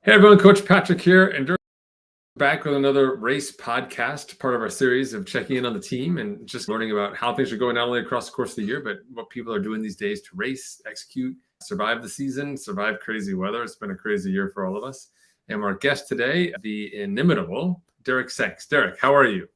Hey everyone, Coach Patrick here, and Derrek back with another race podcast, part of our series of checking in on the team and just learning about how things are going not only across the course of the year, but what people are doing these days to race, execute, survive the season, survive crazy weather. It's been a crazy year for all of us. And our guest today, the inimitable Derrek Sanks. Derrek, how are you?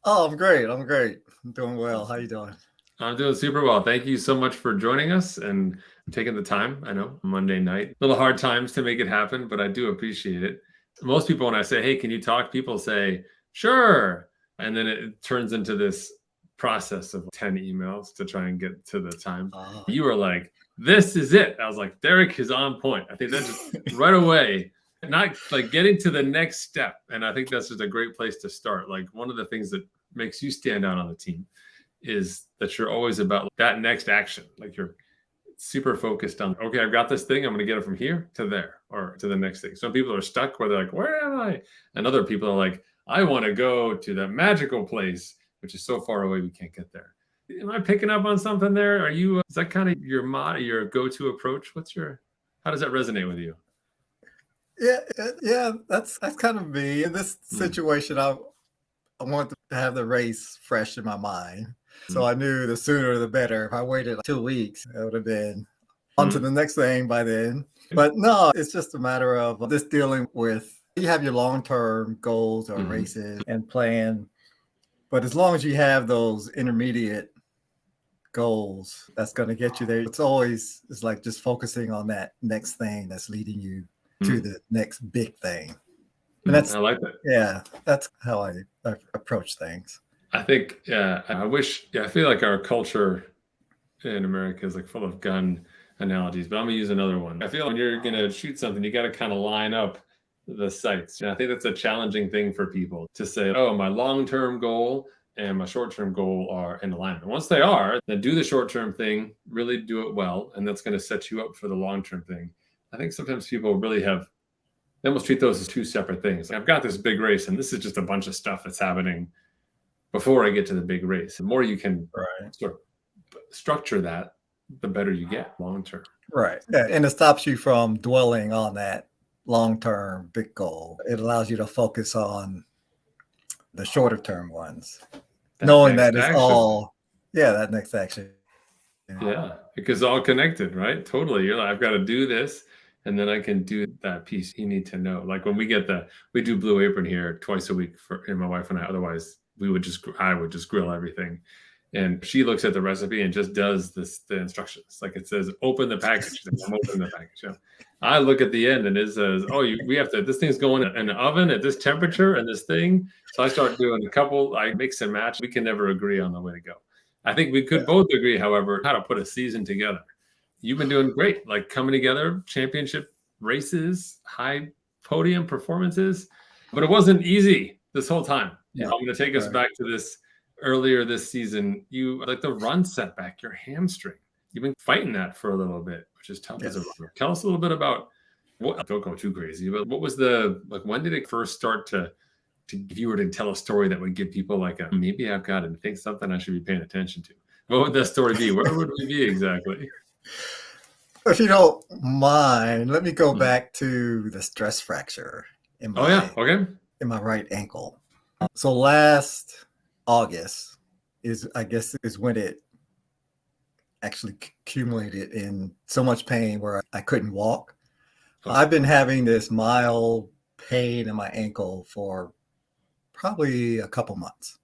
Oh, I'm great. I'm doing well. How you doing? I'm doing super well. Thank you so much for joining us and taking the time. I know Monday night, little hard times to make it happen, but I do appreciate it. Most people, when I say, hey, can you talk? People say, sure. And then it turns into this process of 10 emails to try and get to the time. You were like, this is it. I was like, Derrek is on point. I think that's just right away, not like getting to the next step. And I think that's just a great place to start. Like one of the things that makes you stand out on the team is that you're always about that next action. Like you're super focused on, okay, I've got this thing. I'm going to get it from here to there or to the next thing. Some people are stuck where they're like, where am I? And other people are like, I want to go to the magical place, which is so far away we can't get there. Am I picking up on something there? Are you, is that kind of your motto, your go-to approach? How does that resonate with you? Yeah, that's kind of me. In this situation, I want to have the race fresh in my mind. So I knew the sooner the better. If I waited 2 weeks, it would have been on to the next thing by then. But no, it's just a matter of just dealing with, you have your long-term goals or races and plan. But as long as you have those intermediate goals, that's going to get you there. It's like just focusing on that next thing that's leading you to the next big thing. And that's, I like that. Yeah, that's how I approach things. I think, I feel like our culture in America is like full of gun analogies, but I'm gonna use another one. I feel like when you're gonna shoot something, you got to kind of line up the sights. And I think that's a challenging thing for people to say, oh, my long-term goal and my short-term goal are in alignment. Once they are, then do the short-term thing, really do it well, and that's going to set you up for the long-term thing. I think sometimes people really they almost treat those as two separate things. I've got this big race, and this is just a bunch of stuff that's happening before I get to the big race. The more you can sort of structure that, the better you get long term. Right. Yeah, and it stops you from dwelling on that long-term big goal. It allows you to focus on the shorter term ones, knowing that it's all, that next action. Yeah, because it's all connected, right? Totally. You're like, I've got to do this, and then I can do that piece. You need to know. Like when we do Blue Apron here twice a week and my wife and I. Otherwise, I would just grill everything. And she looks at the recipe and just does the instructions. Like it says, open the package. I'm opening the package. You know? I look at the end and it says, this thing's going in the oven at this temperature and this thing. So I start doing I mix and match. We can never agree on the way to go. I think we could both agree, however, how to put a season together. You've been doing great, like coming together, championship races, high podium performances, but it wasn't easy this whole time. No. I'm going to take us back to this earlier this season. You like the run setback, your hamstring. You've been fighting that for a little bit, which is tough as a runner. Tell us a little bit about don't go too crazy, but what was when did it first start to if you were to tell a story that would give people like maybe I've got to think something I should be paying attention to? What would that story be? Where would we be exactly? If you don't mind, let me go back to the stress fracture in my right ankle. So last August is when it actually accumulated in so much pain where I couldn't walk. I've been having this mild pain in my ankle for probably a couple months.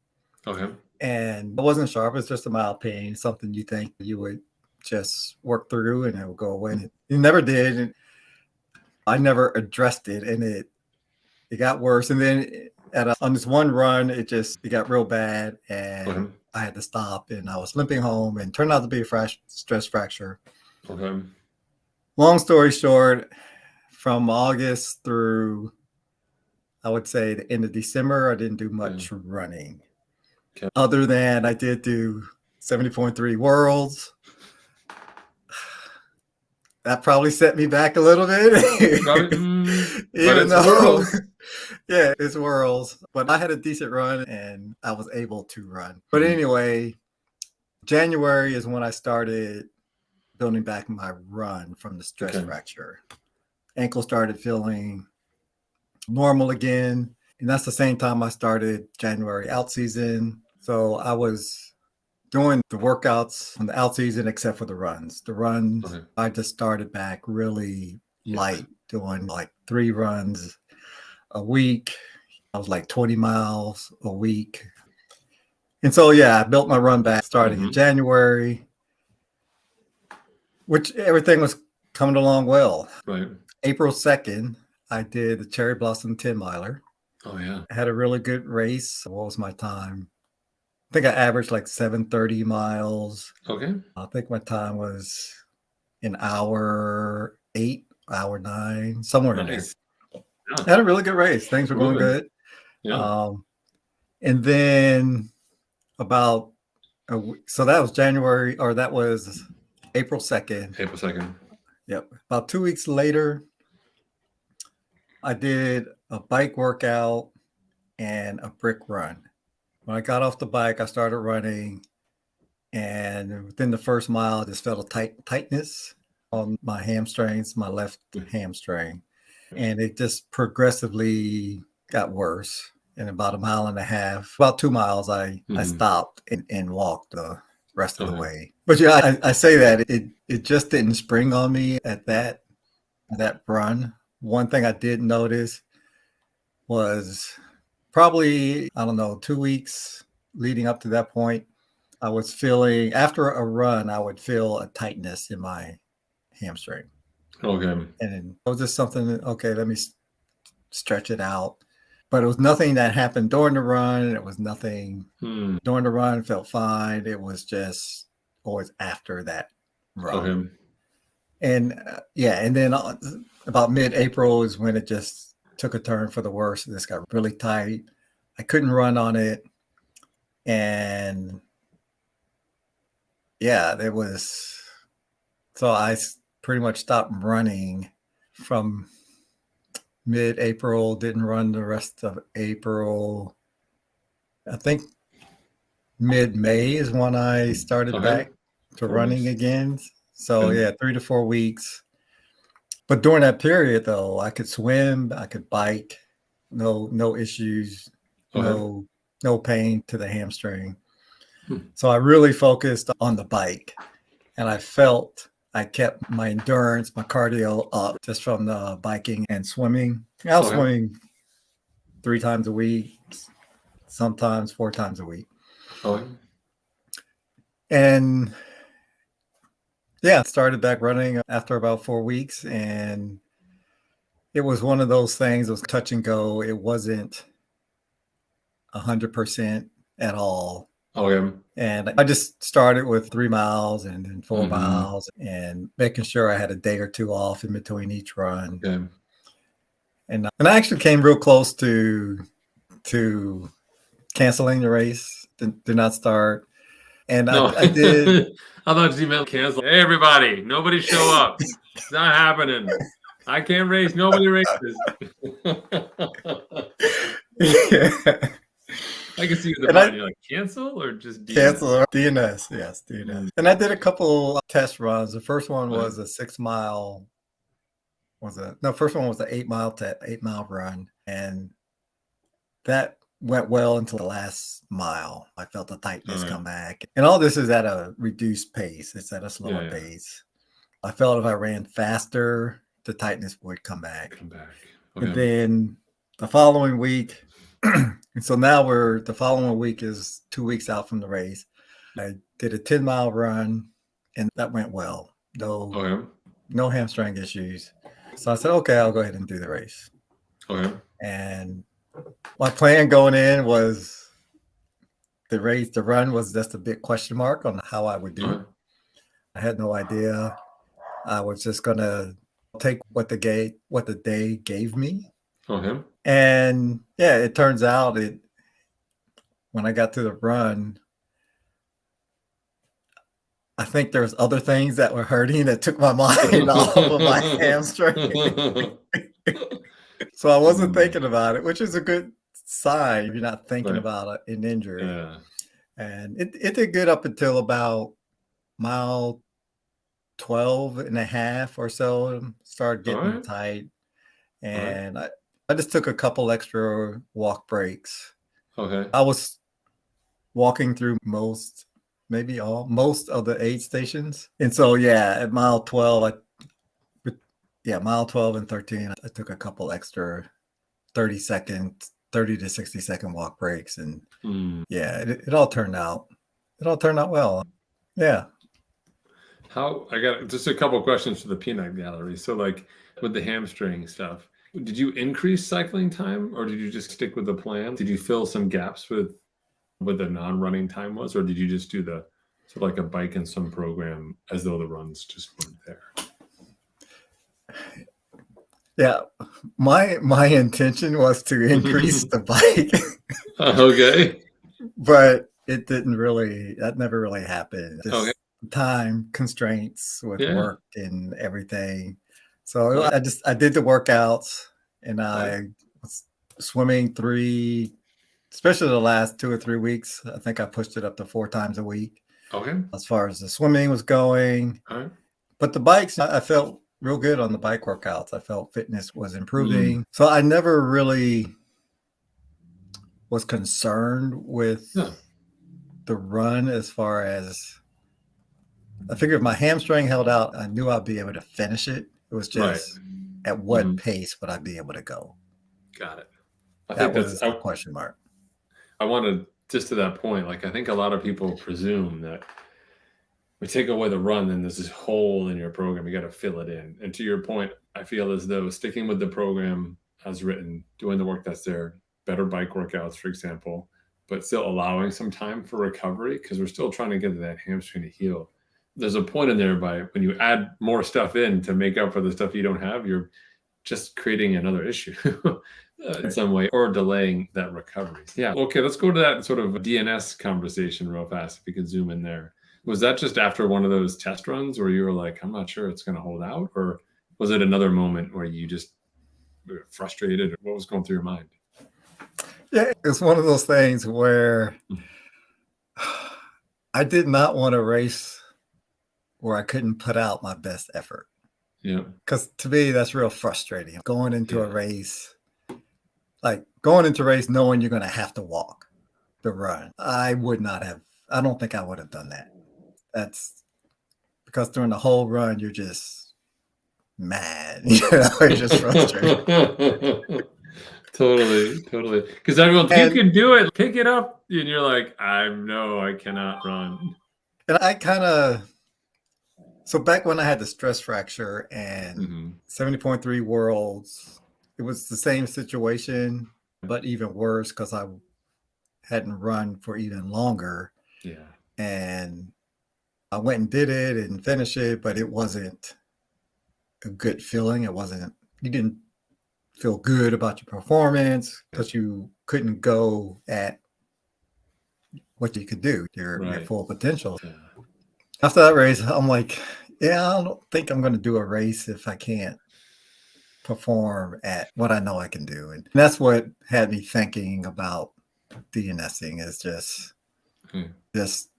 Okay. And it wasn't sharp. It's just a mild pain, something you think you would just work through and it would go away. And it never did. And I never addressed it, and it got worse. And then on this one run, it got real bad, and I had to stop, and I was limping home, and turned out to be a stress fracture. Okay. Long story short, from August through, I would say, the end of December, I didn't do much running. Okay. Other than I did do 70.3 worlds. That probably set me back a little bit. Even though, it's worlds. But I had a decent run and I was able to run. But anyway, January is when I started building back my run from the stress fracture. ankle started feeling normal again. And that's the same time I started January out season. So I was doing the workouts on the out season except for the runs. The runs, Okay. I just started back really light, doing like 3 runs a week. I was like 20 miles a week. And so, yeah, I built my run back starting in January, which everything was coming along well. Right. April 2nd, I did the Cherry Blossom 10 miler. Oh, yeah. I had a really good race. What was my time? I think I averaged like 7:30 miles. Okay. I think my time was an hour 8, hour 9, somewhere in there. Nice. I had a really good race. Things were going Moving. good. Yeah. And then about so that was January, or that was April 2nd. April 2nd. Yep. About 2 weeks later, I did a bike workout and a brick run. When I got off the bike, I started running, and within the first mile, I just felt a tightness on my hamstrings, my left hamstring, and it just progressively got worse. In about a mile and a half, about 2 miles, I stopped and walked the rest of the way. But yeah, I say that it just didn't spring on me at that run. One thing I did notice was probably, I don't know, 2 weeks leading up to that point, I was feeling, after a run, I would feel a tightness in my hamstring. Okay. And it was just something, okay, let me stretch it out. But it was nothing that happened during the run. It was nothing during the run, felt fine. It was just always after that run. Okay. And and then about mid-April is when it just took a turn for the worse. This got really tight. I couldn't run on it. And yeah, there was, so I pretty much stopped running from mid-April, didn't run the rest of April. I think mid-May is when I started back to running again. So yeah, 3 to 4 weeks. But during that period though, I could swim, I could bike, no issues, no pain to the hamstring. So I really focused on the bike, and I felt I kept my endurance, my cardio up just from the biking and swimming. I was swimming 3 times a week, sometimes 4 times a week. And yeah, started back running after about 4 weeks, and it was one of those things, it was touch and go. It wasn't 100% at all. And I just started with 3 miles and then 4 miles, and making sure I had a day or 2 off in between each run. And I actually came real close to canceling the race, did not start. And I did. I thought you meant cancel. Hey, everybody, nobody show up. It's not happening. I can't race. Nobody races. Yeah. I can see the button. You're like, cancel or just DNS? Cancel or DNS. Yes, DNS. And I did a couple test runs. The first one was a 6 mile. First one was an 8 mile run, and that went well until the last mile. I felt the tightness come back, and all this is at a reduced pace. It's at a slower pace. I felt if I ran faster, the tightness would come back. And then the following week, and so now the following week is 2 weeks out from the race. I did a 10 mile run, and that went well. No hamstring issues. So I said, okay, I'll go ahead and do the race. And my plan going in was the run was just a big question mark on how I would do. I had no idea. I was just gonna take what the day gave me. And yeah, it turns out when I got to the run, I think there's other things that were hurting that took my mind off of my hamstring. So I wasn't thinking about it, which is a good sign if you're not thinking about an injury. And it did good up until about mile 12 and a half or so, started All getting right. tight. All right. And I just took a couple extra walk breaks. Okay. I was walking through most of the aid stations. And so, yeah, at mile 12, mile 12 and 13, I took a couple extra 30 to 60-second walk breaks. And yeah, it all turned out. It all turned out well. Yeah. I got just a couple questions for the peanut gallery. So, like with the hamstring stuff, did you increase cycling time or did you just stick with the plan? Did you fill some gaps with what the non-running time was, or did you just do the sort of like a bike and some program as though the runs just weren't there? Yeah, my intention was to increase the bike, Okay. but it didn't really. That never really happened. Okay. Just time constraints with Yeah. work and everything. So Right. I did the workouts, and Right. I was swimming especially the last 2 or 3 weeks. I think I pushed it up to 4 times a week Okay. as far as the swimming was going. All right. But the bikes, I felt real good on the bike workouts. I felt fitness was improving. So I never really was concerned with the run as far as I figured if my hamstring held out, I knew I'd be able to finish it. It was just at what pace would I be able to go? Got it. That was the question mark. I wanted just to that point, like I think a lot of people presume that we take away the run, then there's this hole in your program. You got to fill it in. And to your point, I feel as though sticking with the program as written, doing the work that's there, better bike workouts, for example, but still allowing some time for recovery because we're still trying to get that hamstring to heal. There's a point in there by when you add more stuff in to make up for the stuff you don't have, you're just creating another issue in some way or delaying that recovery. Yeah. Okay. Let's go to that sort of DNS conversation real fast. If you could zoom in there. Was that just after one of those test runs where you were like, I'm not sure it's going to hold out? Or was it another moment where you just were frustrated? Or what was going through your mind? Yeah, it's one of those things where I did not want to race where I couldn't put out my best effort. Yeah. Because to me, that's real frustrating. Going into a race knowing you're going to have to walk the run. I don't think I would have done that. That's because during the whole run, you're just mad. You're just frustrated. Totally. Because everyone's like, you can do it, pick it up. And you're like, I cannot run. And so back when I had the stress fracture and 70.3 Worlds, it was the same situation, but even worse because I hadn't run for even longer. Yeah. And I went and did it and finished it, but it wasn't a good feeling. You didn't feel good about your performance because you couldn't go at what you could do, your full potential. Yeah. After that race, I'm like, yeah, I don't think I'm going to do a race if I can't perform at what I know I can do. And that's what had me thinking about DNSing is just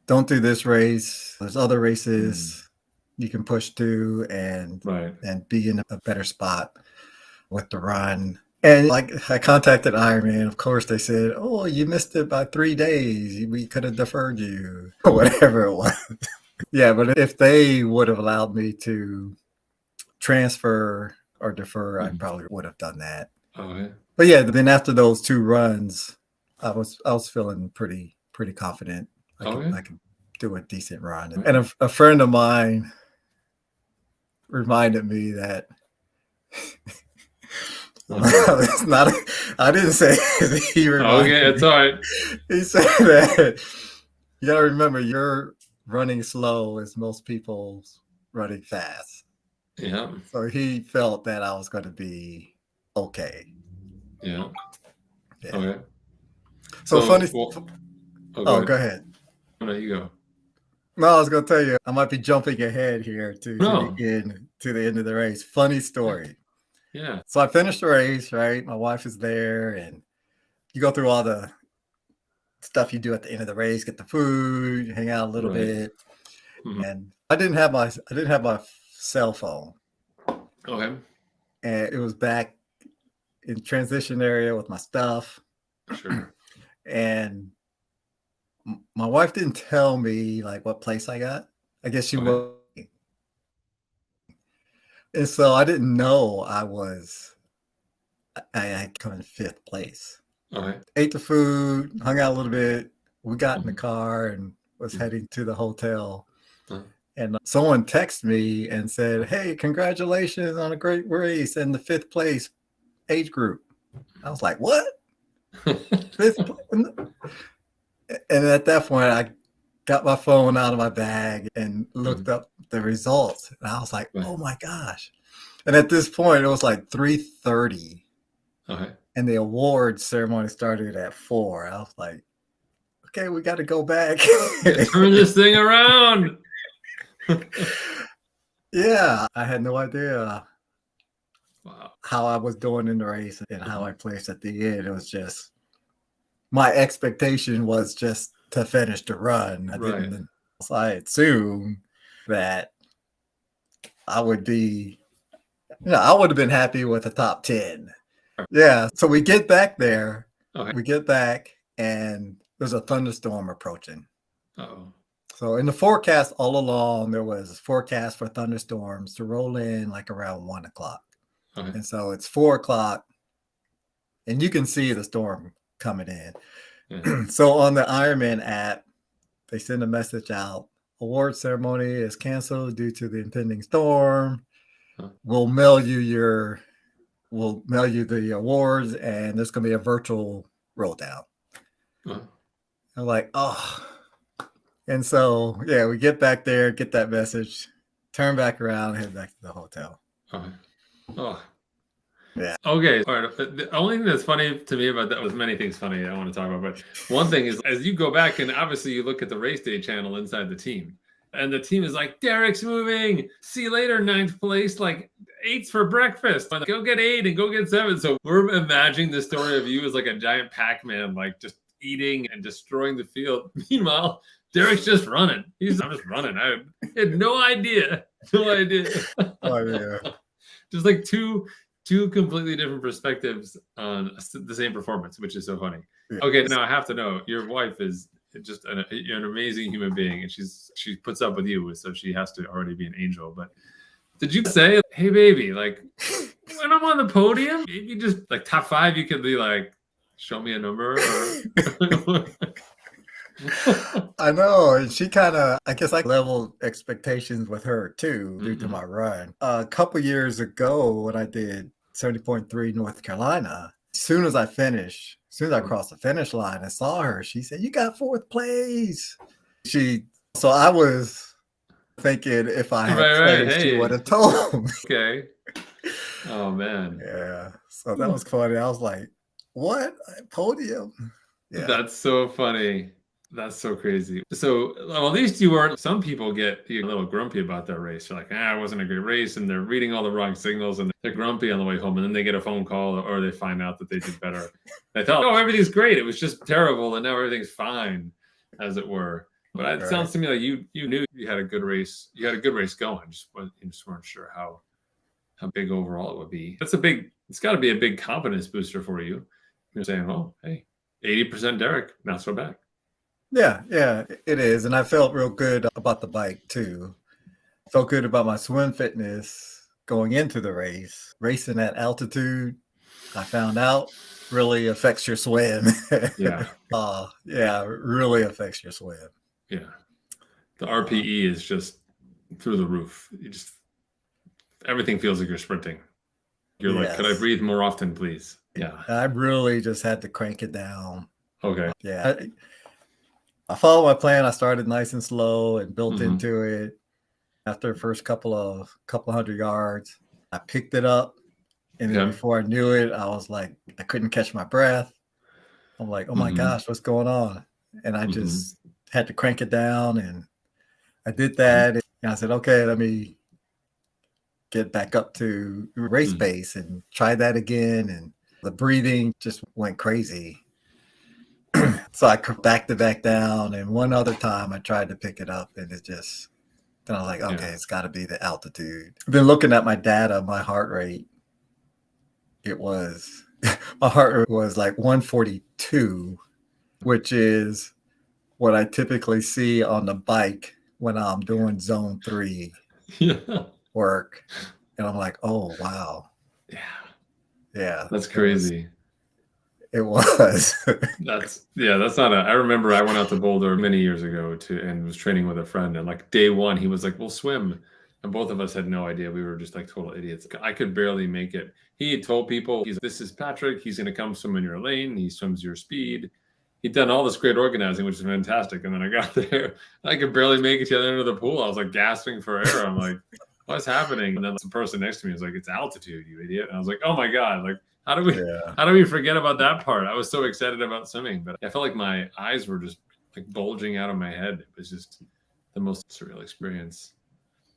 don't do this race. There's other races you can push to and be in a better spot with the run. And like I contacted Ironman. Of course, they said, "Oh, you missed it by 3 days. We could have deferred you," or whatever it was. Yeah, but if they would have allowed me to transfer or defer, I probably would have done that. Okay. But yeah, then after those 2 runs, I was feeling pretty confident. I could do a decent run. And a friend of mine reminded me that it's not. I didn't say he reminded me. Okay, it's all right. He said that you got to remember you're running slow as most people's running fast. Yeah. So he felt that I was going to be okay. Yeah. Okay. So funny. Go ahead. No, you go. No, I was going to tell you, I might be jumping ahead here to the end of the race. Funny story. Yeah. So I finished the race, right? My wife is there, and you go through all the stuff you do at the end of the race, get the food, hang out a little bit. And I didn't have my cell phone, Okay. and it was back in transition area with my stuff. Sure. And my wife didn't tell me like what place I got. I guess she Okay. was, and so I didn't know I had come in fifth place. Okay. Ate the food, hung out a little bit. We got in the Mhm. car and was Mhm. heading to the hotel. Uh, And someone texted me and said, "Hey, congratulations on a great race and the fifth place age group." I was like, "What? Fifth place?" And at that point, I got my phone out of my bag and looked up the results. And I was like, Right. "Oh my gosh." And at this point, it was like 3:30, Okay. and the award ceremony started at 4. I was like, "Okay, we got to go back." Turn this thing around. Yeah, I had no idea Wow. how I was doing in the race and how I Mhm. placed at the end. It was just my expectation was just to finish the run. Right. So I assumed that I would be, I would have been happy with a top 10. Yeah. So we get back there, Okay. we get back, and there's a thunderstorm approaching. Uh-oh. So in the forecast all along, there was a forecast for thunderstorms to roll in like around 1 o'clock. Okay. And so it's 4 o'clock, and you can see the storm coming in. Yeah. So on the Ironman app, they send a message out. Award ceremony is canceled due to the impending storm. Huh. We'll mail you the awards, and there's going to be a virtual roll down. Uh-huh. I'm like, oh. And so, yeah, we get back there, get that message, turn back around, head back to the hotel. Okay. Oh. Yeah. Okay. All right. The only thing that's funny to me about that was many things funny I want to talk about, but one thing is as you go back and obviously you look at the race day channel inside the team, and the team is like, Derrek's moving. See you later, ninth place. Like eight's for breakfast. Like, go get 8 and go get 7. So we're imagining the story of you as like a giant Pac-Man, like just eating and destroying the field. Meanwhile, Derrek's just running. I'm just running. I had no idea. No idea. Oh, yeah. Just like two completely different perspectives on the same performance, which is so funny. Yeah. Okay, now I have to know, your wife is just an amazing human being, and she puts up with you, so she has to already be an angel. But did you say, hey baby, like when I'm on the podium, maybe just like top 5, you could be like, show me a number? Or I know. And she kind of, I guess I leveled expectations with her too, due to my run. A couple years ago, when I did 70.3 North Carolina, as soon as I crossed the finish line and saw her, she said, "You got 4th place." So I was thinking if I had right. placed, she Hey. would have told me. Okay. Oh man. Yeah. So that was funny. I was like, what? Podium? Yeah. That's so funny. That's so crazy. So, well, at least you weren't. Some people get a little grumpy about their race. They're like, it wasn't a great race. And they're reading all the wrong signals and they're grumpy on the way home. And then they get a phone call or they find out that they did better. They thought, oh, everything's great. It was just terrible. And now everything's fine, as it were. But it sounds to me like you knew you had a good race. You had a good race going. You just weren't sure how big overall it would be. It's got to be a big confidence booster for you. You're saying, oh, hey, 80% Derrek, not so bad. Yeah, it is. And I felt real good about the bike too. Felt good about my swim fitness going into the race. Racing at altitude, I found out, really affects your swim. Yeah. Yeah, really affects your swim. Yeah. The RPE is just through the roof. Everything feels like you're sprinting. You're like, could I breathe more often, please? Yeah. I really just had to crank it down. Okay. Yeah. I followed my plan. I started nice and slow and built into it. After the first couple hundred yards, I picked it up. And then before I knew it, I was like, I couldn't catch my breath. I'm like, oh my gosh, what's going on? And I just had to crank it down. And I did that. And I said, okay, let me get back up to race pace and try that again. And the breathing just went crazy. So I backed it back down. And one other time I tried to pick it up and it just Then I was like, okay, Yeah. it's got to be the altitude. Then looking at my data, my heart rate, it was my heart rate was like 142, which is what I typically see on the bike when I'm doing zone 3 Yeah. work. And I'm like, oh wow. Yeah. Yeah, That's it was. crazy. It was. That's not I remember I went out to Boulder many years ago and was training with a friend, and like day one he was like, "We'll swim." And both of us had no idea. We were just like total idiots. I could barely make it. He had told people, "This is Patrick. He's going to come swim in your lane. He swims your speed." He'd done all this great organizing, which is fantastic. And then I got there, I could barely make it to the other end of the pool. I was like gasping for air. I'm like, "What's happening?" And then the person next to me was like, "It's altitude, you idiot." And I was like, "Oh my God, like how do we Yeah. how do we forget about that part?" I was so excited about swimming, but I felt like my eyes were just like bulging out of my head. It was just the most surreal experience.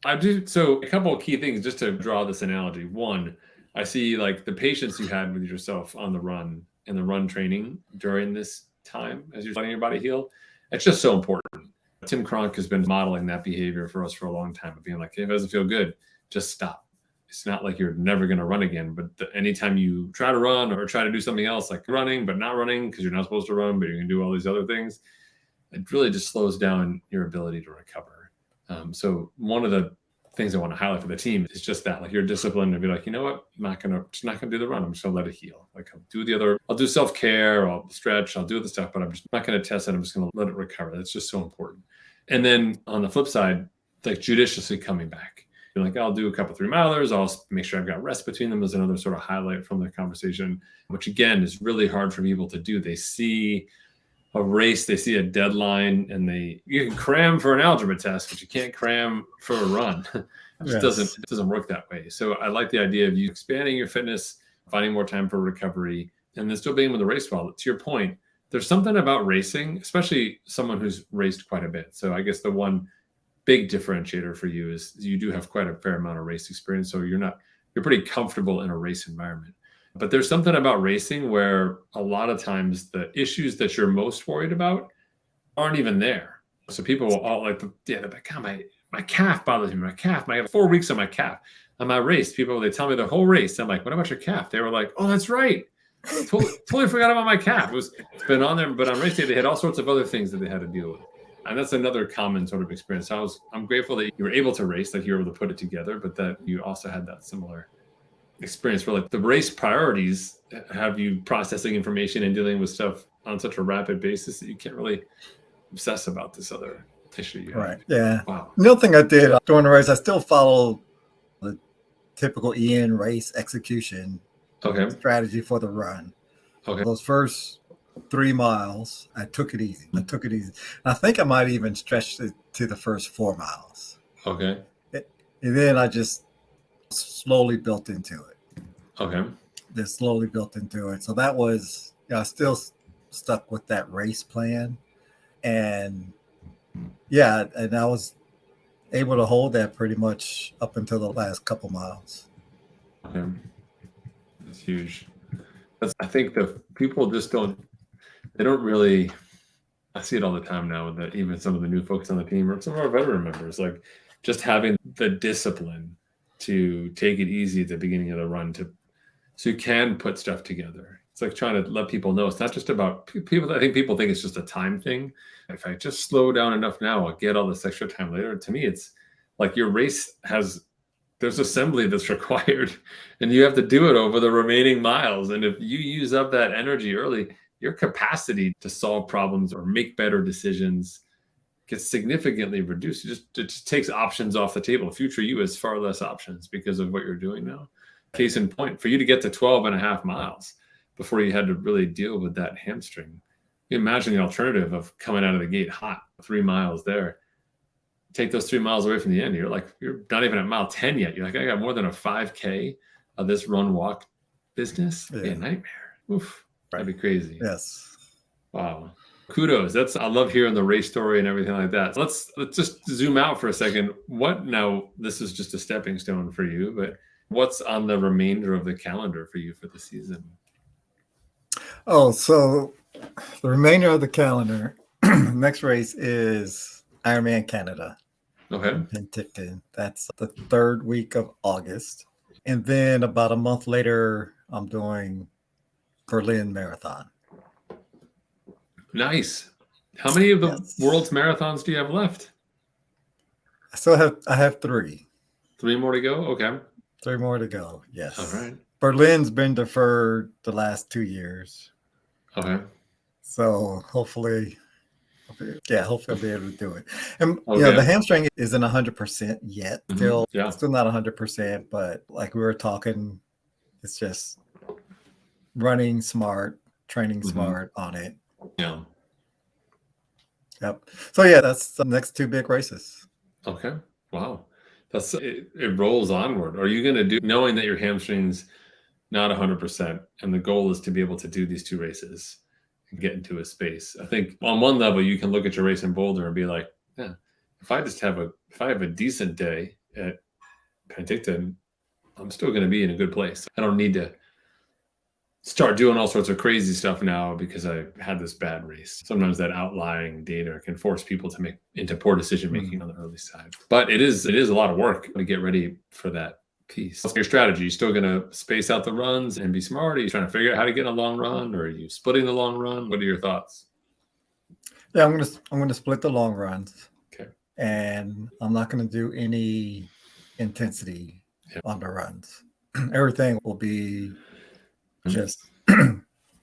I do so a couple of key things just to draw this analogy. One, I see like the patience you had with yourself on the run and the run training during this time as you're letting your body heal. It's just so important. Tim Cronk has been modeling that behavior for us for a long time of being like, if it doesn't feel good, just stop. It's not like you're never going to run again, but anytime you try to run or try to do something else like running, but not running because you're not supposed to run, but you're going to do all these other things, it really just slows down your ability to recover. So one of the things I want to highlight for the team is just that, like you're disciplined to be like, you know what, just not gonna do the run. I'm just gonna let it heal. Like I'll do self-care, I'll stretch, I'll do the stuff, but I'm just not gonna test it. I'm just gonna let it recover. That's just so important. And then on the flip side, like judiciously coming back. You're like, I'll do a couple 3-milers. I'll make sure I've got rest between them as another sort of highlight from the conversation, which again is really hard for people to do. They see a race, they see a deadline, and you can cram for an algebra test, but you can't cram for a run. It doesn't work that way. So I like the idea of you expanding your fitness, finding more time for recovery, and then still being able to race well. To your point, there's something about racing, especially someone who's raced quite a bit. So I guess the one big differentiator for you is you do have quite a fair amount of race experience. So you're pretty comfortable in a race environment. But there's something about racing where a lot of times the issues that you're most worried about aren't even there. So people will all like, God, my calf bothers me. My calf, I have 4 weeks on my calf. On my race, they tell me the whole race. I'm like, what about your calf? They were like, oh, that's right. Totally forgot about my calf. It's been on there, but on race day, they had all sorts of other things that they had to deal with. And that's another common sort of experience. I'm grateful that you were able to race, that you were able to put it together, but that you also had that similar experience where like the race priorities have you processing information and dealing with stuff on such a rapid basis that you can't really obsess about this other issue you have. Right. Yeah. Wow. The other thing I did during the race, I still followed the typical Ian race execution strategy for the run. Okay. Those first 3 miles, I took it easy. I think I might even stretch it to the first 4 miles. Okay. And then I just slowly built into it. Okay. Just slowly built into it. So that was, I still stuck with that race plan. And and I was able to hold that pretty much up until the last couple miles. Okay. That's huge. I think the people just don't really, I see it all the time now with even some of the new folks on the team or some of our veteran members, like just having the discipline to take it easy at the beginning of the run so you can put stuff together. It's like trying to let people know it's not just about people. I think people think it's just a time thing. If I just slow down enough now, I'll get all this extra time later. To me, it's like your race there's assembly that's required and you have to do it over the remaining miles. And if you use up that energy early, your capacity to solve problems or make better decisions gets significantly reduced. It just takes options off the table. Future you has far less options because of what you're doing now. Case in point, for you to get to 12.5 miles before you had to really deal with that hamstring, you imagine the alternative of coming out of the gate hot, 3 miles there. Take those 3 miles away from the end. You're not even at mile 10 yet. You're like, I got more than a 5K of this run walk business. It'd be a nightmare. Oof. That'd be crazy. Yes. Wow. Kudos. I love hearing the race story and everything like that. So let's just zoom out for a second. Now this is just a stepping stone for you, but what's on the remainder of the calendar for you for the season? Oh, so the remainder of the calendar, next race is Ironman Canada. Okay. in Penticton. That's the 3rd week of August. And then about a month later, I'm doing Berlin Marathon. Nice. How many of the Yes. world's marathons do you have left? I have 3. 3 more to go? Okay. 3 more to go. Yes. All right. Berlin's been deferred the last 2 years. Okay. So hopefully I'll be able to do it. And Okay. the hamstring isn't 100% yet. Still not 100%, but like we were talking, it's just running smart, training smart on it. Yeah. Yep. So yeah, that's the next 2 big races. Okay. Wow. It rolls onward. Are you going to do, knowing that your hamstring's not 100% and the goal is to be able to do these 2 races and get into a space? I think on one level you can look at your race in Boulder and be like, yeah, if I have a decent day at Penticton, I'm still going to be in a good place. I don't need to start doing all sorts of crazy stuff now because I had this bad race. Sometimes that outlying data can force people to make into poor decision making on the early side. But it is a lot of work to get ready for that piece. What's your strategy? You still going to space out the runs and be smart? Are you trying to figure out how to get in a long run, or are you splitting the long run? What are your thoughts? Yeah, I'm gonna split the long runs. Okay. And I'm not gonna do any intensity on the runs. Everything will be just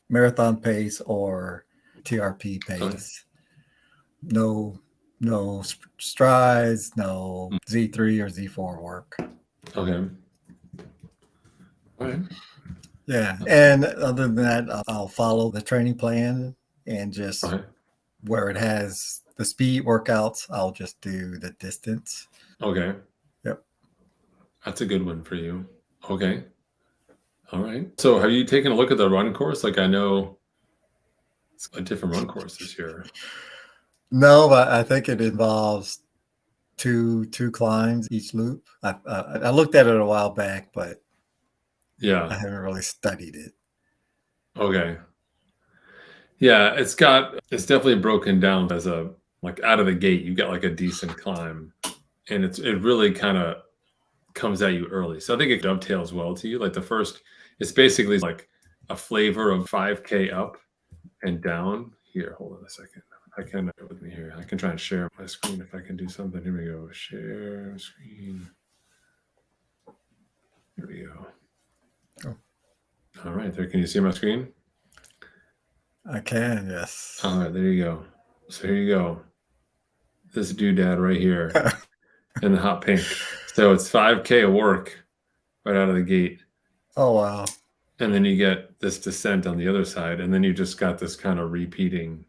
marathon pace or TRP pace. Okay. No strides, no Z3 or Z4 work. Okay. All right. Yeah. And other than that, I'll follow the training plan and just where it has the speed workouts, I'll just do the distance. Okay. Yep. That's a good one for you. Okay. All right. So have you taken a look at the run course? Like, I know it's a different run course this year. No, but I think it involves two climbs each loop. I looked at it a while back, but I haven't really studied it. Okay. Yeah, it's definitely broken down as like out of the gate, you got like a decent climb, and it really kind of comes at you early. So I think it dovetails well to you. Like it's basically like a flavor of 5K up and down. Here, hold on a second. I can with me here. I can try and share my screen if I can do something. Here we go. Share screen. Here we go. Oh. All right, there. Can you see my screen? I can, yes. All right, there you go. So here you go. This doodad right here in the hot pink. So it's 5K of work right out of the gate. Oh, wow. And then you get this descent on the other side. And then you just got this kind of repeating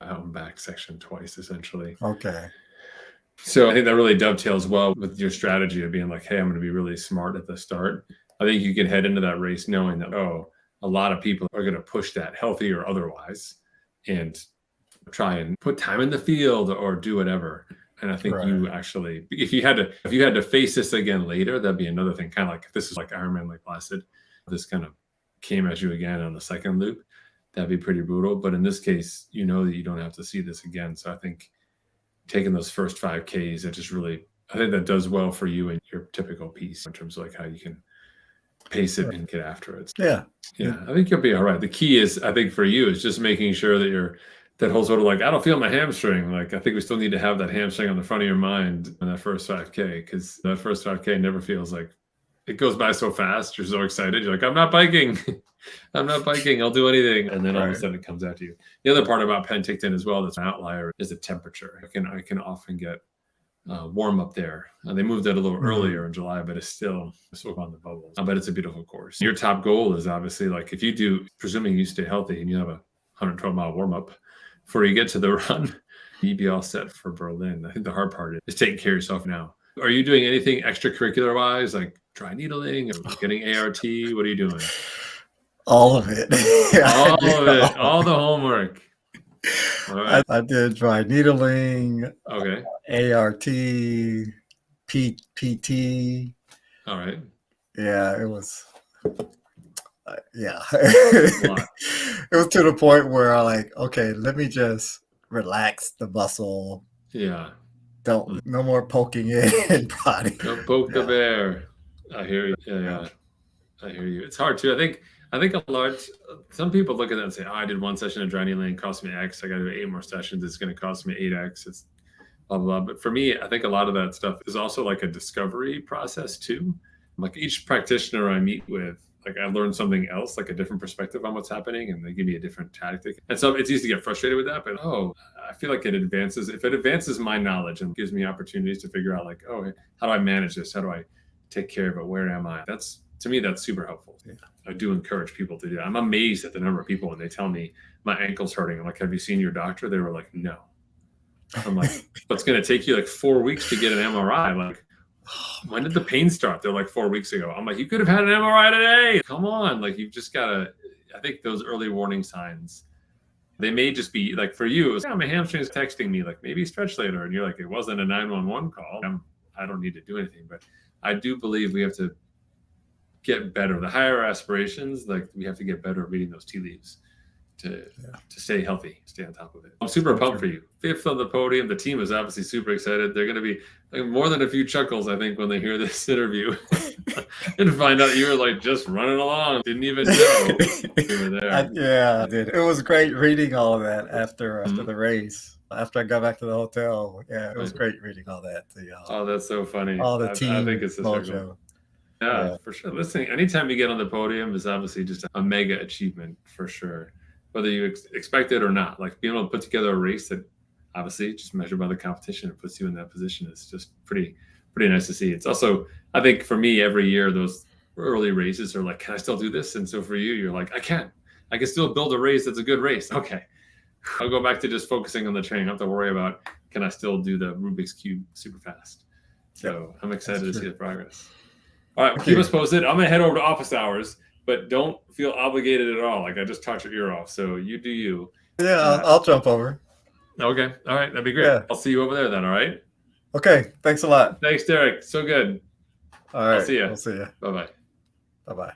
out and back section twice, essentially. Okay. So I think that really dovetails well with your strategy of being like, hey, I'm going to be really smart at the start. I think you can head into that race knowing that, a lot of people are going to push that, healthy or otherwise, and try and put time in the field or do whatever. And I think you actually, if you had to face this again later, that'd be another thing. Kind of like if this is like Ironman Lake Placid, this kind of came at you again on the second loop, that'd be pretty brutal. But in this case, you know that you don't have to see this again. So I think taking those first 5Ks, I think that does well for you and your typical piece in terms of like how you can pace it and get after it. Yeah. I think you'll be all right. The key is, I think for you, is just making sure that that whole sort of like, I don't feel my hamstring. Like, I think we still need to have that hamstring on the front of your mind in that first 5K, because that first 5K never feels like, it goes by so fast. You're so excited. You're like, I'm not biking. I'm not biking. I'll do anything. And then all of a sudden it comes at you. The other part about Penticton as well that's an outlier is the temperature. I can often get warm up there. They moved it a little earlier in July, but it's still on the bubbles. But it's a beautiful course. Your top goal is obviously like, if you do, presuming you stay healthy and you have a 112-mile warm up before you get to the run, you'd be all set for Berlin. I think the hard part is taking care of yourself now. Are you doing anything extracurricular wise, like dry needling or getting ART? What are you doing? All of it. All of it. All the homework. All right. I did dry needling. Okay. ART, PT. All right. Yeah, it was. It was to the point where I like, okay, let me just relax the muscle. Yeah. no more poking in prodding. Don't poke the bear. I hear you. Yeah. I hear you. It's hard too. I think some people look at that and say, oh, I did one session of adrenaline, cost me X. I got to do 8 more sessions. It's going to cost me 8X. It's blah, blah. But for me, I think a lot of that stuff is also like a discovery process too. Like each practitioner I meet with, like I learn something else, like a different perspective on what's happening, and they give me a different tactic. And so it's easy to get frustrated with that, but I feel like if it advances my knowledge and gives me opportunities to figure out like, oh, how do I manage this? How do I take care of it? Where am I? To me, that's super helpful. Yeah. I do encourage people to do that. I'm amazed at the number of people when they tell me my ankle's hurting. I'm like, have you seen your doctor? They were like, no. I'm like, but it's going to take you like 4 weeks to get an MRI. Like, when did the pain start? They're like 4 weeks ago. I'm like, you could have had an MRI today. Come on. Like, you've just got to, I think those early warning signs, they may just be like for you, my hamstring's texting me, like maybe stretch later. And you're like, it wasn't a 911 call. I don't need to do anything. But I do believe we have to get better. The higher aspirations, like we have to get better at reading those tea leaves to stay healthy, stay on top of it. I'm super pumped for you. 5th on the podium. The team is obviously super excited. They're going to be like more than a few chuckles, I think, when they hear this interview and find out you were like just running along. Didn't even know you were there. I did. It was great reading all of that after the race. After I got back to the hotel, it was great reading all that. Oh, that's so funny. All the team. I think it's mojo. Yeah, for sure. Listening, anytime you get on the podium is obviously just a mega achievement for sure, whether you expect it or not. Like being able to put together a race that obviously just measured by the competition and puts you in that position is just pretty nice to see. It's also, I think for me, every year, those early races are like, can I still do this? And so for you, you're like, I can still build a race that's a good race. Okay. I'll go back to just focusing on the training. I don't have to worry about, can I still do the Rubik's Cube super fast? So I'm excited to see the progress. All right, keep us posted. I'm going to head over to office hours, but don't feel obligated at all. Like I just talked your ear off. So you do you. Yeah, I'll jump over. Okay. All right. That'd be great. Yeah. I'll see you over there then. All right. Okay. Thanks a lot. Thanks, Derek. So good. All right. I'll see you. We'll see you. Bye-bye. Bye-bye.